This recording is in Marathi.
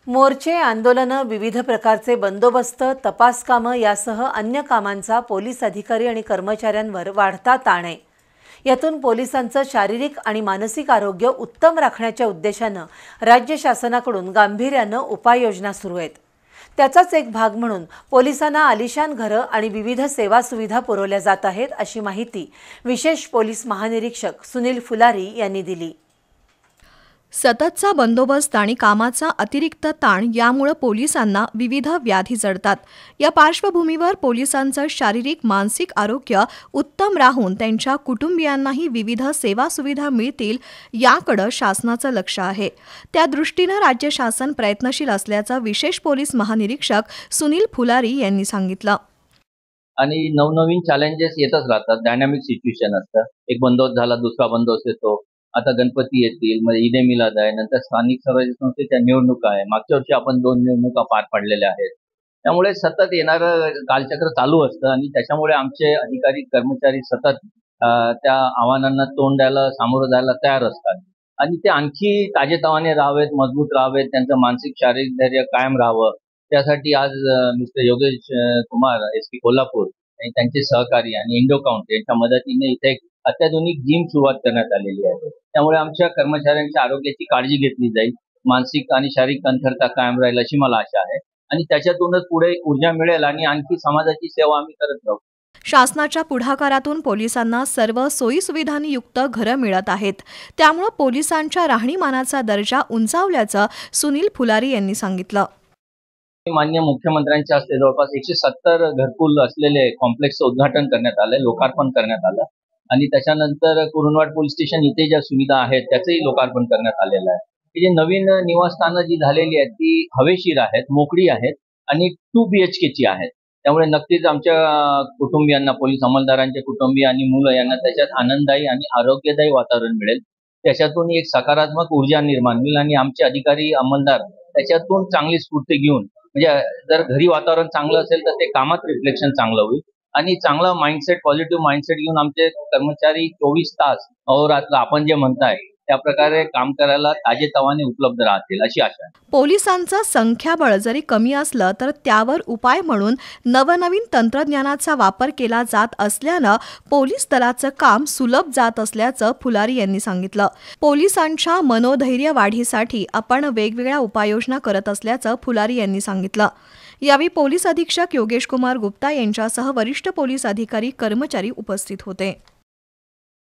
मोर्चे, आंदोलनं, विविध प्रकारचे बंदोबस्त, तपास कामं यासह अन्य कामांचा पोलीस अधिकारी आणि कर्मचाऱ्यांवर वाढता ताण आहे। यातून पोलिसांचं शारीरिक आणि मानसिक आरोग्य उत्तम राखण्याच्या उद्देशानं राज्य शासनाकडून गांभीर्यानं उपाययोजना सुरू आहेत। त्याचाच एक भाग म्हणून पोलिसांना आलिशान घरं आणि विविध सेवा सुविधा पुरवल्या जात आहेत, अशी माहिती विशेष पोलीस महानिरीक्षक सुनील फुलारी यांनी दिली। सततचा बंदोबस्त आणि कामाचा अतिरिक्त ताण यामुळे पोलिसांना विविध व्याधी जडतात। या पार्श्वभूमीवर पोलिसांचं शारीरिक मानसिक आरोग्य उत्तम राहून त्यांच्या कुटुंबियांनाही विविध सेवा सुविधा मिळतील याकडे शासनाचं लक्ष आहे। त्या दृष्टीने राज्य शासन प्रयत्नशील असल्याचं विशेष पोलीस महानिरीक्षक सुनील फुलारी यांनी सांगितलं। आणि नवनवीन चॅलेंजेस येतच राहतात। डायनामिक सिच्युएशन असतं। एक बंदोबस्त झाला, दुसरा बंदोबस्त येतो। आता गणपती येतील, मग ईद ए मिलाद आहे, नंतर स्थानिक स्वराज्य संस्थेच्या निवडणुका आहे। मागच्या वर्षी आपण 2 निवडणुका पार पाडलेल्या आहेत। त्यामुळे सतत येणारं कालचक्र चालू असतं आणि त्याच्यामुळे आमचे अधिकारी कर्मचारी सतत त्या आव्हानांना तोंड द्यायला, सामोरं जायला तयार असतात आणि ते आणखी ताजेतवाने राहावेत, मजबूत राहावेत, त्यांचं मानसिक शारीरिक धैर्य कायम राहावं, त्यासाठी आज मिस्टर योगेश कुमार एसपी कोल्हापूर आणि त्यांचे सहकारी आणि इंडोकाउंट यांच्या मदतीने इथे एक अत्याधुनिक जिम सुरुवात करण्यात आलेली आहे। त्यामुळे आमच्या कर्मचाऱ्यांच्या आरोग्याची काळजी घेतली जाईल, मानसिक आणि शारीरिक कमतरता कायम राहील अशी मला आशा आहे आणि त्याच्यातूनच पुढे ऊर्जा मिळेल आणि आणखी समाजाची सेवा आम्ही करत राहू। शासनाच्या पुढाकारातून पोलिसांना सर्व सोयीसुविधांनी युक्त घरं मिळत आहेत। त्यामुळे पोलिसांच्या राहणीमानाचा दर्जा उंचावल्याचं सुनील फुलारी यांनी सांगितलं। माननीय मुख्यमंत्र्यांच्या हस्ते जवळपास 170 घरकुल असलेले कॉम्प्लेक्सचं उद्घाटन करण्यात आलंय, लोकार्पण करण्यात आलं आणि त्याच्यानंतर कुरुंदवाड पोलीस स्टेशन इथे ज्या सुविधा आहेत त्याचंही लोकार्पण करण्यात आलेलं आहे। ही जी नवीन निवासस्थानं जी झालेली आहेत ती हवेशीर आहेत, मोकळी आहेत आणि 2 BHK ची आहेत। त्यामुळे नक्कीच आमच्या कुटुंबियांना, पोलीस अंमलदारांचे कुटुंबीय आणि मुलं यांना त्याच्यात आनंददायी आणि आरोग्यदायी वातावरण मिळेल। त्याच्यातून एक सकारात्मक ऊर्जा निर्माण होईल आणि आमचे अधिकारी अंमलदार त्याच्यातून चांगली स्फूर्ती घेऊन, म्हणजे जर घरी वातावरण चांगलं असेल तर ते कामात रिफ्लेक्शन चांगलं होईल आणि चांगला माइंडसेट, पॉझिटिव्ह माइंडसेट घेऊन आमचे कर्मचारी 24 तास अहोरात्र आपण जे म्हणताय त्या प्रकारे काम करायला ताजेतवाने उपलब्ध राहतील अशी आशा आहे। पोलिसांचं संख्याबळ जरी कमी असलं तर त्यावर उपाय म्हणून नवनवीन तंत्रज्ञानाचा वापर केला जात असल्यानं पोलीस दलाचं काम सुलभ जात असल्याचं फुलारी यांनी सांगितलं। पोलिसांच्या मनोधैर्य वाढीसाठी आपण वेगवेगळ्या उपाययोजना करत असल्याचं फुलारी यांनी सांगितलं। यावेळी पोलीस अधीक्षक योगेश कुमार गुप्ता यांच्यासह वरिष्ठ पोलीस अधिकारी, कर्मचारी उपस्थित होते।